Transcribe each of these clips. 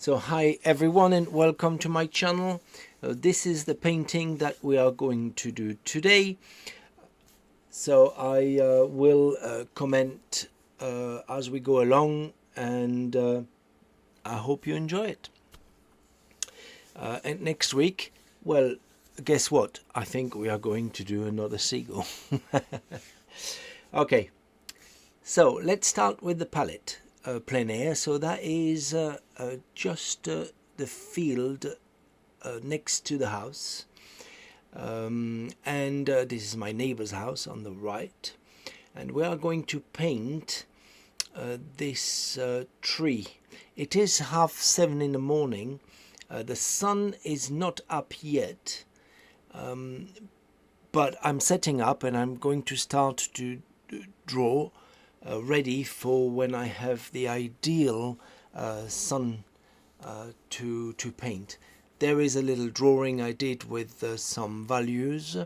So hi everyone and welcome to my channel. This is the painting that we are going to do today. So I will comment as we go along, and I hope you enjoy it. And next week, well, guess what? I think we are going to do another seagull. Okay, so let's start with the palette. Plein-air, so that is just the field next to the house, and this is my neighbor's house on the right, and we are going to paint this tree. It is 6:30 in the morning. The sun is not up yet, but I'm setting up and I'm going to start to draw ready for when I have the ideal sun to paint. There is a little drawing I did with some values.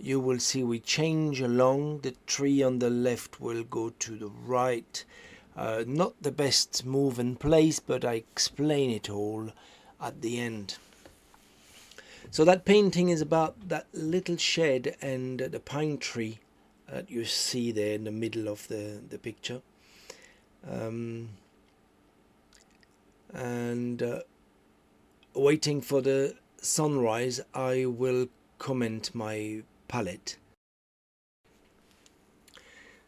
You will see we change along. The tree on the left will go to the right. Not the best move and place, but I explain it all at the end. So that painting is about that little shed and the pine tree that you see there in the middle of the picture, and waiting for the sunrise, I will comment my palette.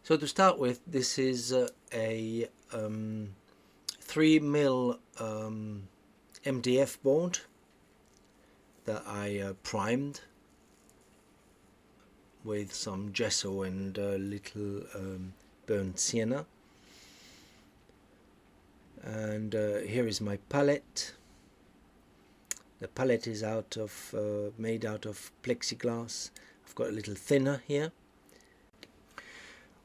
So to start with, this is a 3mm MDF board that I primed with some gesso and a little burnt sienna. And here is my palette. The palette is made out of plexiglass. I've got a little thinner here.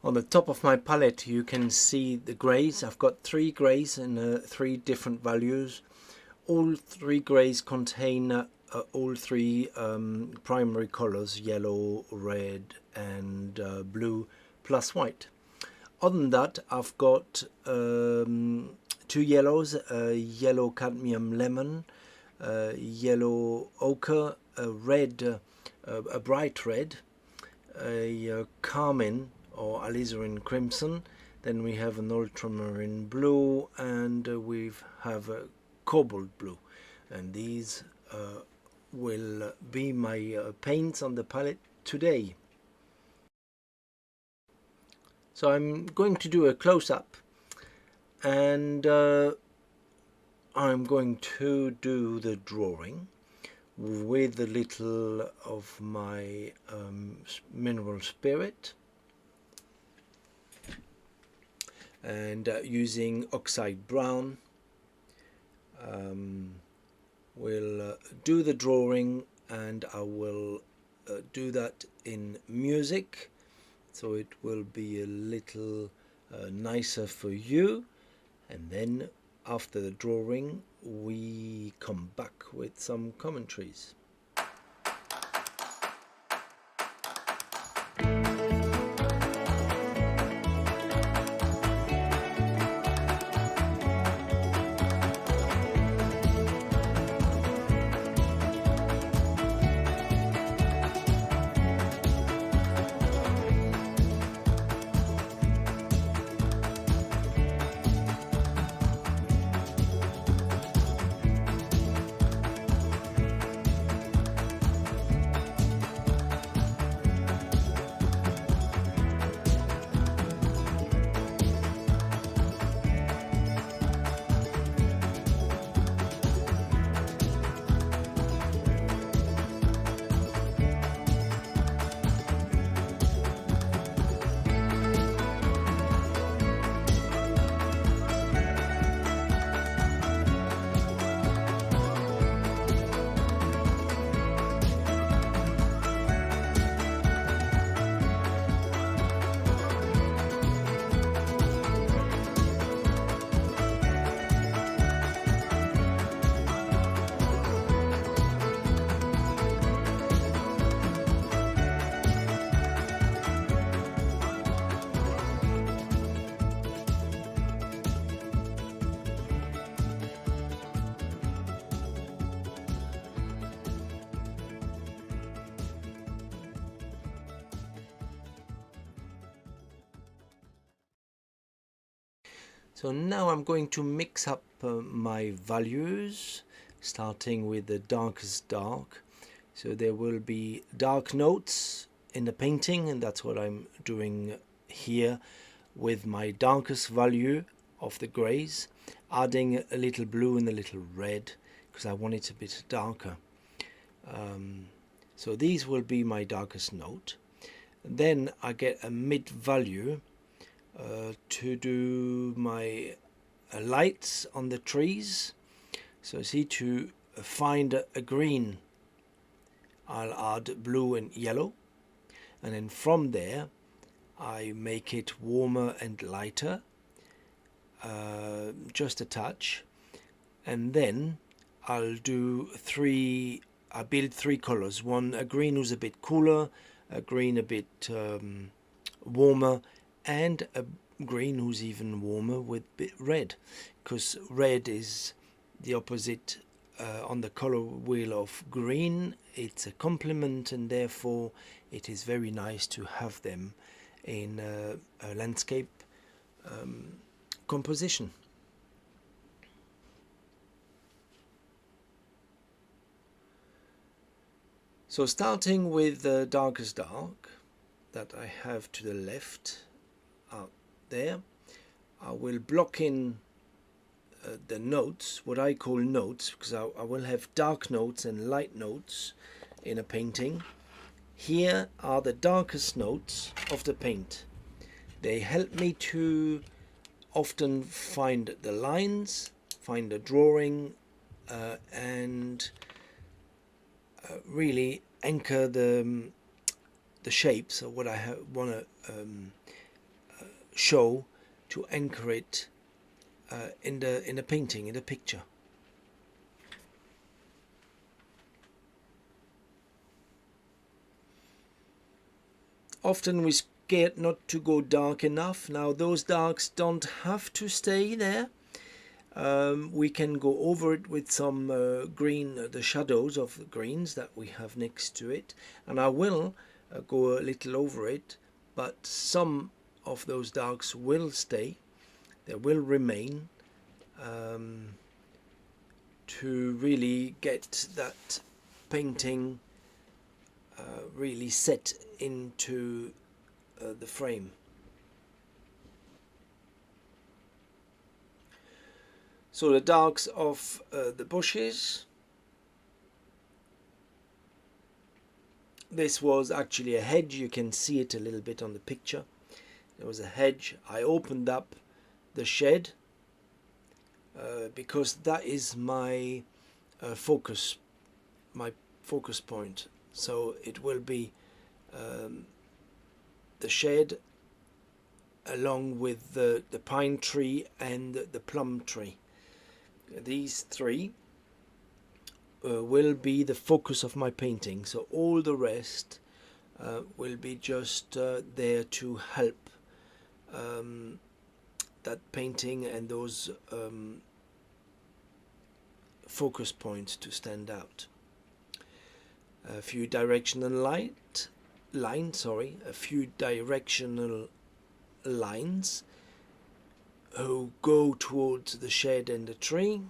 On the top of my palette you can see the greys. I've got 3 greys and 3 different values. All 3 greys contain all 3 primary colors: yellow, red and blue plus white. Other than that, I've got 2 yellows, yellow cadmium lemon, yellow ochre, a red, a bright red, a carmine or alizarin crimson, then we have an ultramarine blue, and we have a cobalt blue, and these will be my paints on the palette today. So I'm going to do a close-up, and I'm going to do the drawing with a little of my mineral spirit, and using oxide brown. We'll do the drawing, and I will do that in music, so it will be a little nicer for you. And then after the drawing we come back with some commentaries. So now I'm going to mix up my values, starting with the darkest dark. So there will be dark notes in the painting, and that's what I'm doing here with my darkest value of the greys, adding a little blue and a little red because I want it a bit darker. So these will be my darkest note. Then I get a mid value to do my lights on the trees. So see, to find a green, I'll add blue and yellow, and then from there I make it warmer and lighter, just a touch, and then I'll do I build three colors. One, a green who's a bit cooler, a green a bit warmer, and a green who's even warmer with a bit red, because red is the opposite on the color wheel of green. It's a complement, and therefore it is very nice to have them in a landscape composition. So starting with the darkest dark that I have to the left out there, I will block in the notes, what I call notes, because I will have dark notes and light notes in a painting. Here are the darkest notes of the paint. They help me to often find the lines, find the drawing, and really anchor the shapes of what I want to show, to anchor it in the painting, in the picture. Often we're scared not to go dark enough. Now those darks don't have to stay there. We can go over it with some green, the shadows of the greens that we have next to it, and I will go a little over it, but some of those darks will stay, they will remain, to really get that painting really set into the frame. So the darks of the bushes, this was actually a hedge. You can see it a little bit on the picture. There was a hedge. I opened up the shed because that is my focus point. So it will be the shed along with the pine tree and the plum tree. These three will be the focus of my painting, so all the rest will be just there to help that painting and those focus points to stand out. A few directional lines, a few directional lines who go towards the shed and the tree.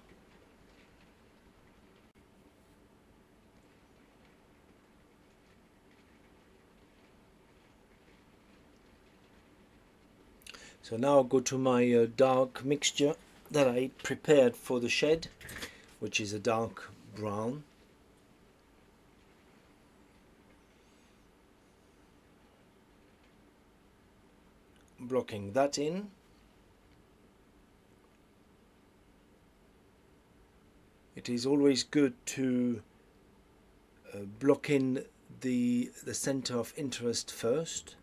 So now I'll go to my dark mixture that I prepared for the shed, which is a dark brown. Blocking that in. It is always good to block in the center of interest first.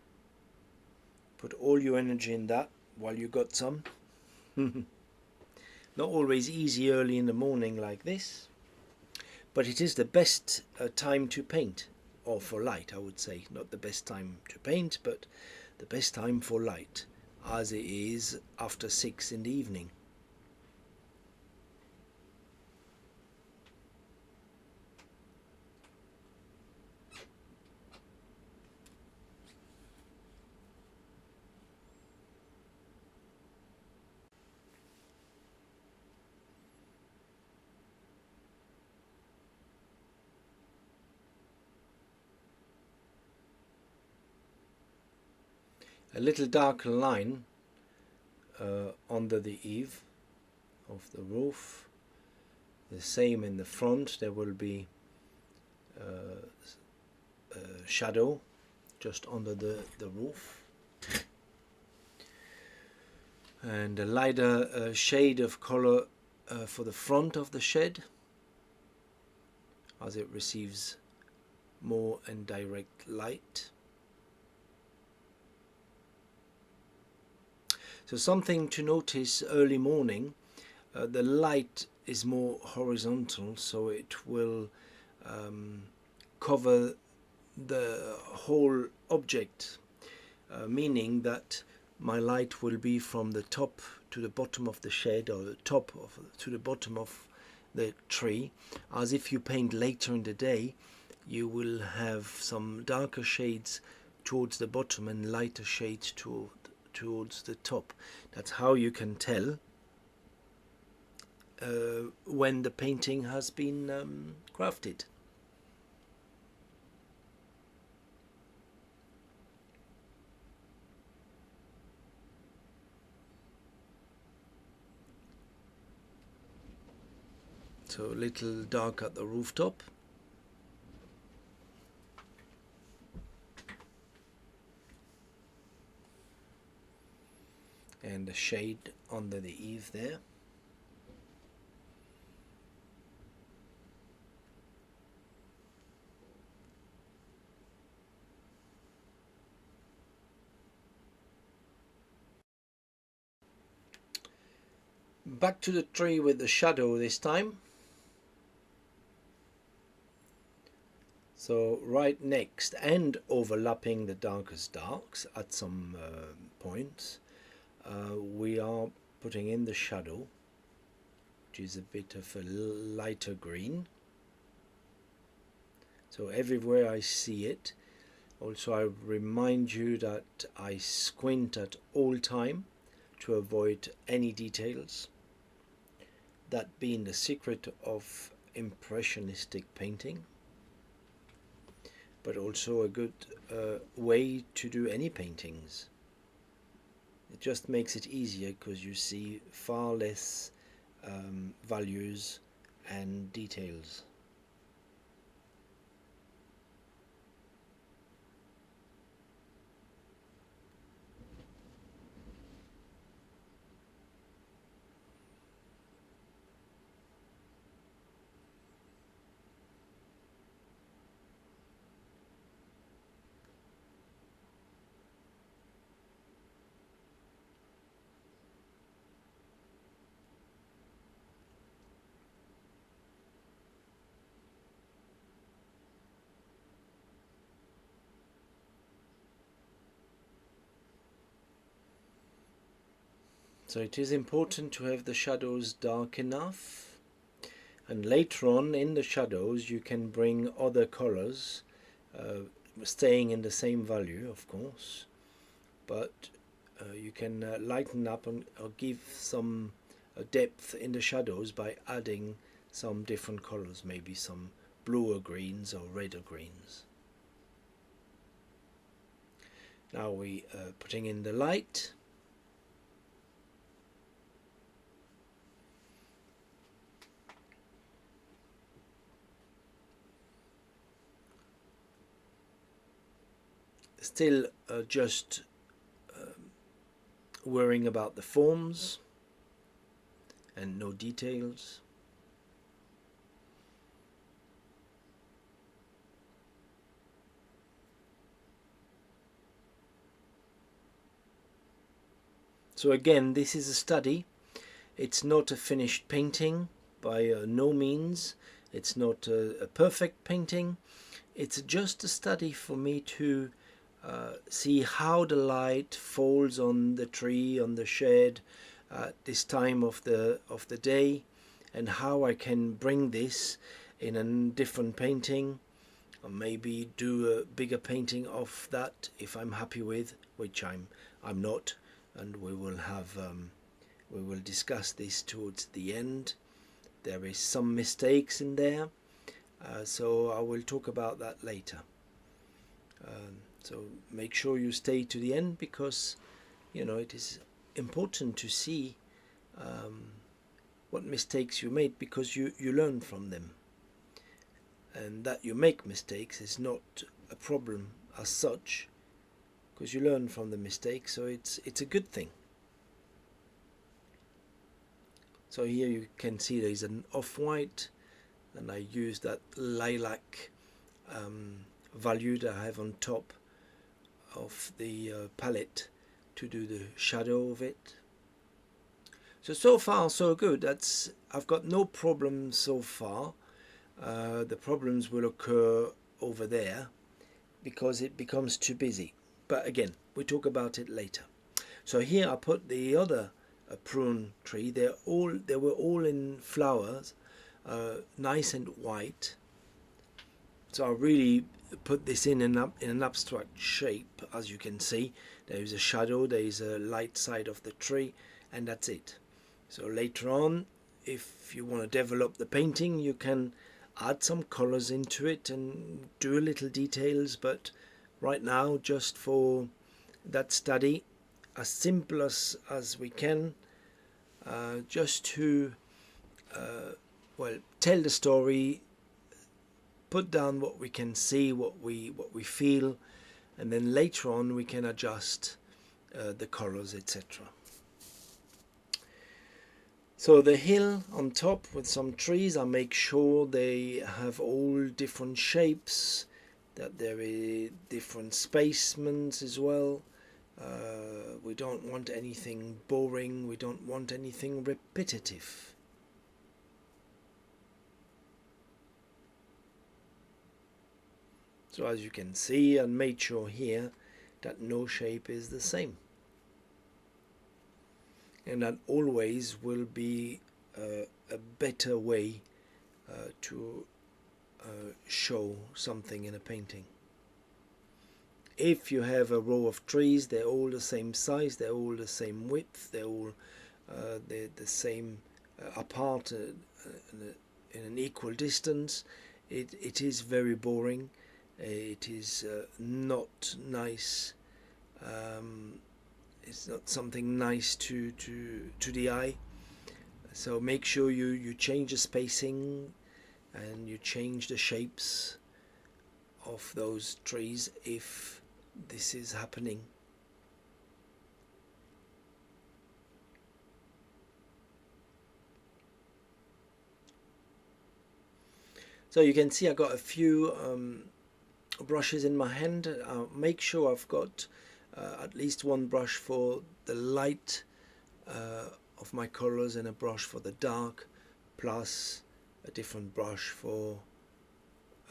Put all your energy in that while you got some. Not always easy early in the morning like this, but it is the best time to paint, or for light, I would say. Not the best time to paint, but the best time for light, as it is after 6 in the evening. a little darker line under the eave of the roof. The same in the front, there will be a shadow just under the roof, and a lighter shade of color for the front of the shed, as it receives more indirect light. So something to notice early morning, the light is more horizontal, so it will cover the whole object, meaning that my light will be from the top to the bottom of the shed, or the top to the bottom of the tree. As if you paint later in the day, you will have some darker shades towards the bottom and lighter shades towards the top. That's how you can tell when the painting has been crafted. So a little dark at the rooftop. And a shade under the eave there. Back to the tree with the shadow this time. So right next and overlapping the darkest darks at some points, we are putting in the shadow, which is a bit of a lighter green. So everywhere I see it. Also, I remind you that I squint at all time to avoid any details. That being the secret of impressionistic painting, but also a good way to do any paintings. It just makes it easier because you see far less values and details. So it is important to have the shadows dark enough, and later on in the shadows you can bring other colors, staying in the same value of course, but you can lighten up or give some depth in the shadows by adding some different colors, maybe some bluer greens or redder greens. Now we are putting in the light. Still just worrying about the forms and no details. So again, this is a study. It's not a finished painting by no means. It's not a perfect painting. It's just a study for me to see how the light falls on the tree, on the shed at this time of the day, and how I can bring this in a different painting, or maybe do a bigger painting of that if I'm happy with, which I'm not, and we will discuss this towards the end. There is some mistakes in there, so I will talk about that later. So make sure you stay to the end, because you know it is important to see what mistakes you made, because you learn from them, and that you make mistakes is not a problem as such, because you learn from the mistakes, so it's a good thing. So here you can see there is an off-white, and I use that lilac value that I have on top of the palette to do the shadow of it. So far so good. I've got no problems so far. The problems will occur over there because it becomes too busy, but again, we talk about it later. So here I put the other prune tree. They were all in flowers, nice and white. So I really put this in an abstract shape. As you can see, there is a shadow, there is a light side of the tree, and that's it. So later on, if you want to develop the painting, you can add some colors into it and do a little details, but right now, just for that study, as simple as we can, just to well, tell the story, put down what we can see, what we feel, and then later on we can adjust the colors, etc. So the hill on top with some trees, I make sure they have all different shapes, that there are different spacements as well. We don't want anything boring, we don't want anything repetitive. So as you can see, I made sure here that no shape is the same. And that always will be a better way to show something in a painting. If you have a row of trees, they're all the same size, they're all the same width, they're all the same apart in an equal distance, it is very boring. It is not nice. It's not something nice to the eye. So make sure you change the spacing and you change the shapes of those trees if this is happening. So you can see I got a few brushes in my hand. I'll make sure I've got at least one brush for the light of my colors and a brush for the dark, plus a different brush for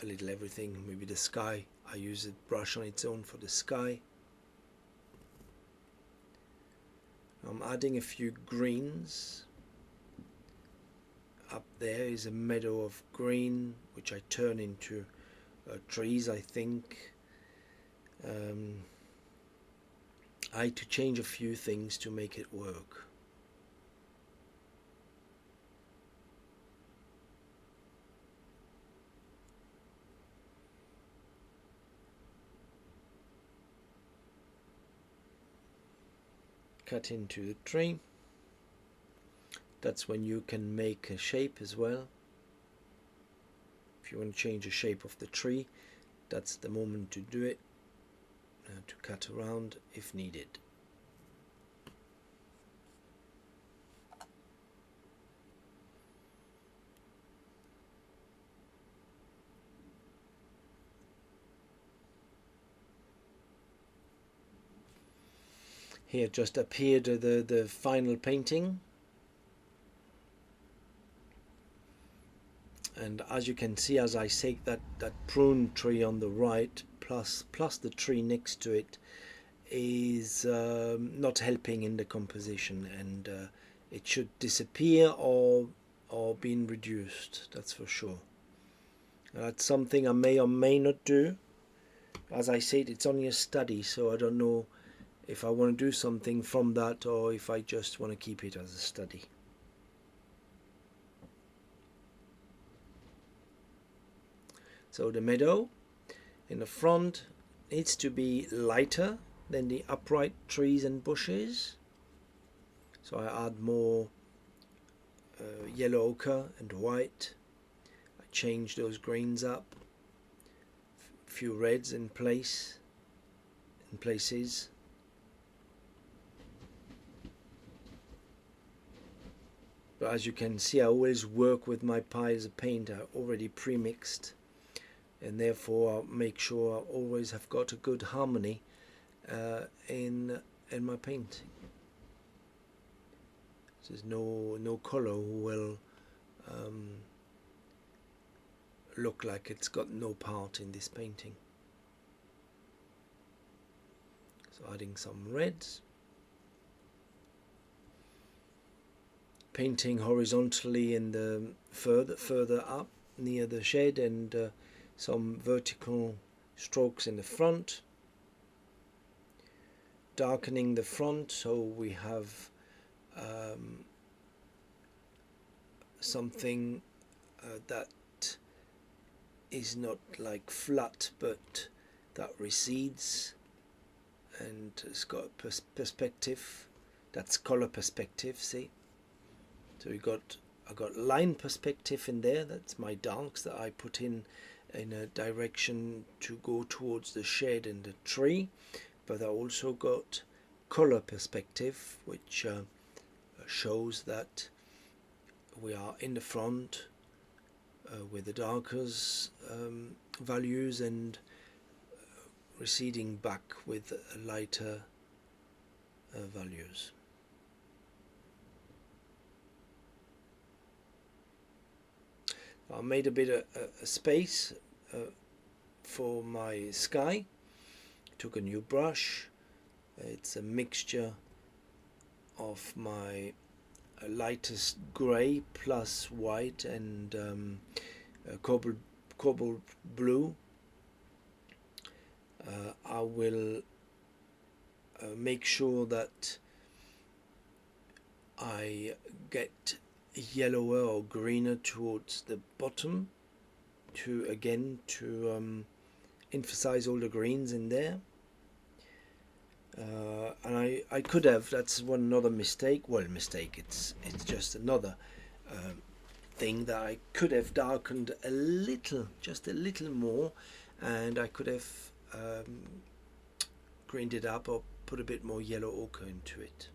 a little everything. Maybe the sky, I use a brush on its own for the sky. I'm adding a few greens. Up there is a meadow of green which I turn into trees, I think. I had to change a few things to make it work. Cut into the tree. That's when you can make a shape as well. If you want to change the shape of the tree, that's the moment to do it, to cut around if needed. Here just appeared the final painting, and as you can see, as I say, that prune tree on the right plus the tree next to it is not helping in the composition, and it should disappear or being reduced, that's for sure. That's something I may or may not do. As I said, it's only a study, so I don't know if I want to do something from that or if I just want to keep it as a study. So the meadow in the front, needs to be lighter than the upright trees and bushes. So I add more yellow ochre and white. I change those greens up. A few reds in places. But as you can see, I always work with my piles of paint already pre-mixed, and therefore I'll make sure I always have got a good harmony in my painting. There's no color will look like it's got no part in this painting. So adding some reds, painting horizontally in the further up near the shed, and some vertical strokes in the front, darkening the front so we have something that is not like flat but that recedes, and it's got a perspective. That's color perspective, see? So I got line perspective in there. That's my darks that I put in a direction to go towards the shed and the tree, but I also got color perspective, which shows that we are in the front with the darker values and receding back with lighter values. I made a bit of a space for my sky. Took a new brush. It's a mixture of my lightest grey plus white and cobalt blue. I will make sure that I get yellower or greener towards the bottom to emphasize all the greens in there. And I could have, that's another mistake, it's just another thing that I could have darkened a little, just a little more, and I could have greened it up or put a bit more yellow ochre into it.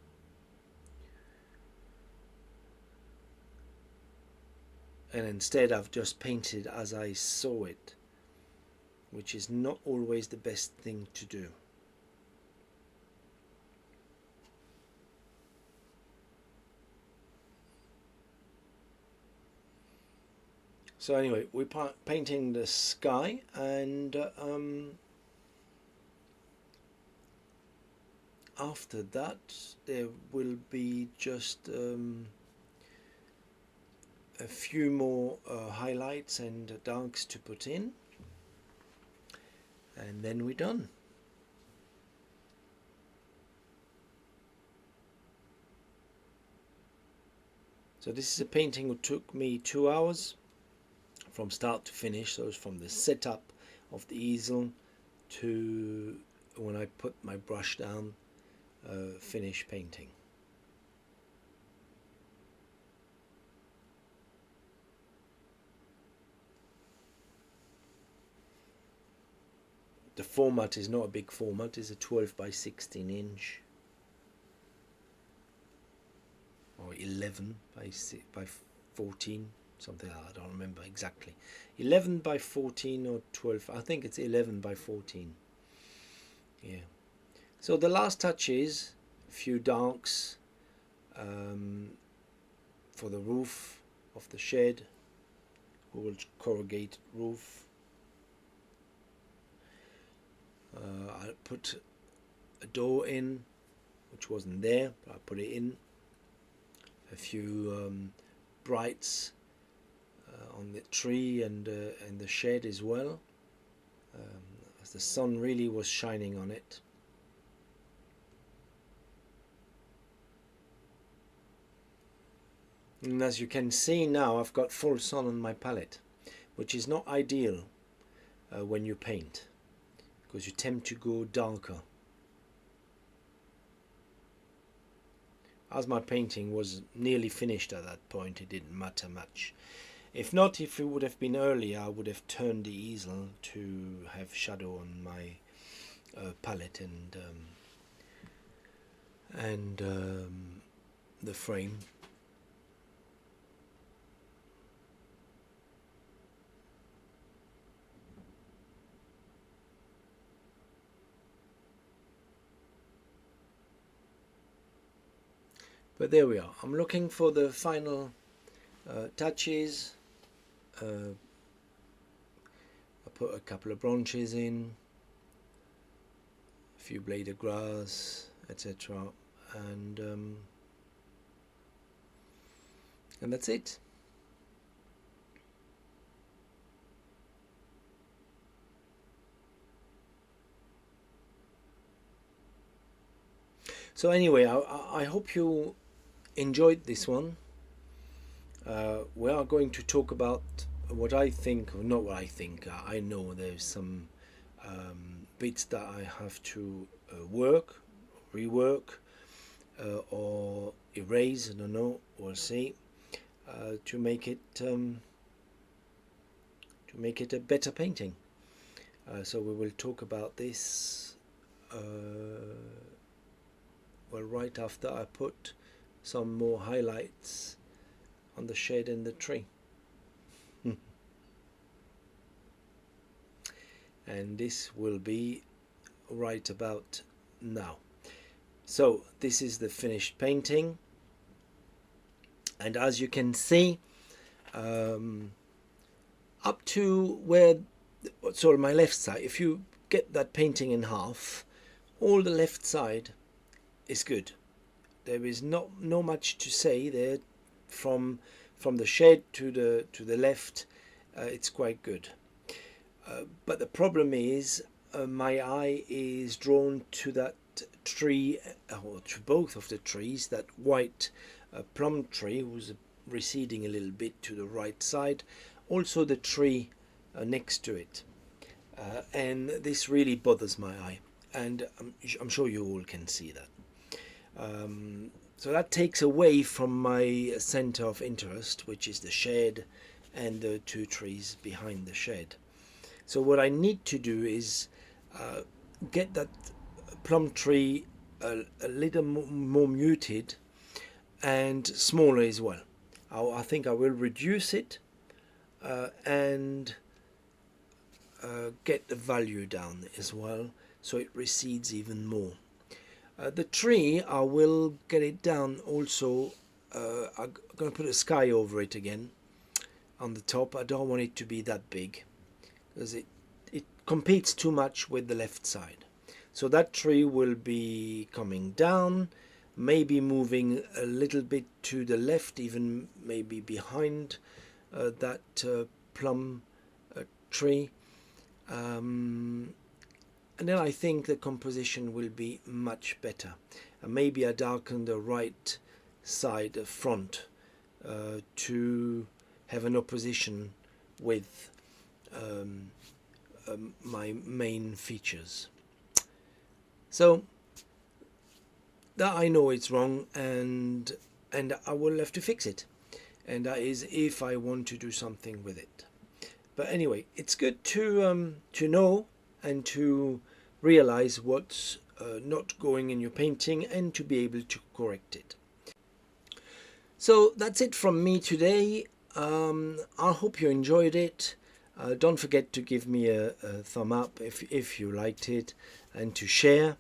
And instead I've just painted as I saw it, which is not always the best thing to do. So anyway, we're painting the sky, and after that there will be just a few more highlights and darks to put in, and then we're done. So this is a painting that took me 2 hours from start to finish. So it's from the setup of the easel to when I put my brush down, finish painting. The format is not a big format, it's a 12 by 16 inch or 11 by 14, something like that, I don't remember exactly. 11 by 14 or 12, I think it's 11 by 14. Yeah. So the last touch is a few darks for the roof of the shed, corrugated roof. I put a door in, which wasn't there, but I put it in. A few brights on the tree and the shed as well, as the sun really was shining on it. And as you can see now, I've got full sun on my palette, which is not ideal when you paint, because you tend to go darker. As my painting was nearly finished at that point, it didn't matter much. If not, if it would have been earlier, I would have turned the easel to have shadow on my palette and the frame. But there we are. I'm looking for the final touches. I put a couple of branches in, a few blades of grass, etc. And that's it. So anyway, I hope you enjoyed this one. We are going to talk about what I think, or not what I think. I know there's some bits that I have to rework, or erase. I don't know. We'll see. To make it a better painting. So we will talk about this. Well, right after I put some more highlights on the shade and the tree. And this will be right about now. So this is the finished painting, and as you can see, up to where sort of my left side, if you get that painting in half, all the left side is good. There is not much to say there. From the shade to the left, it's quite good. But the problem is my eye is drawn to that tree, or to both of the trees. That white plum tree, who's receding a little bit to the right side, also the tree next to it, and this really bothers my eye, and I'm sure you all can see that. So that takes away from my center of interest, which is the shed and the two trees behind the shed. So what I need to do is get that plum tree a little more muted and smaller as well. I think I will reduce it and get the value down as well, so it recedes even more. The tree, I will get it down also. I'm going to put a sky over it again on the top. I don't want it to be that big, because it competes too much with the left side. So that tree will be coming down, maybe moving a little bit to the left, even maybe behind that plum tree. And then I think the composition will be much better. And maybe I darken the right side, the front, to have an opposition with my main features. So that I know it's wrong, and I will have to fix it. And that is if I want to do something with it. But anyway, it's good to know and to realize what's not going in your painting, and to be able to correct it. So that's it from me today. I hope you enjoyed it. Don't forget to give me a thumb up if you liked it, and to share.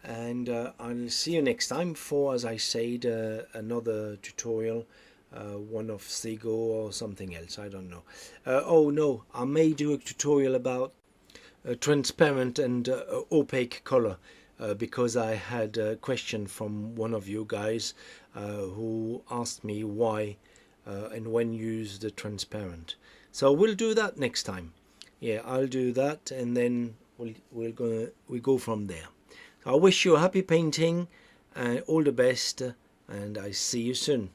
And I'll see you next time for, as I said, another tutorial, one of Sego or something else, I don't know. Oh no, I may do a tutorial about transparent and opaque color, because I had a question from one of you guys who asked me why and when use the transparent. So we'll do that next time. Yeah, I'll do that, and then we go from there. I wish you a happy painting and all the best, and I see you soon.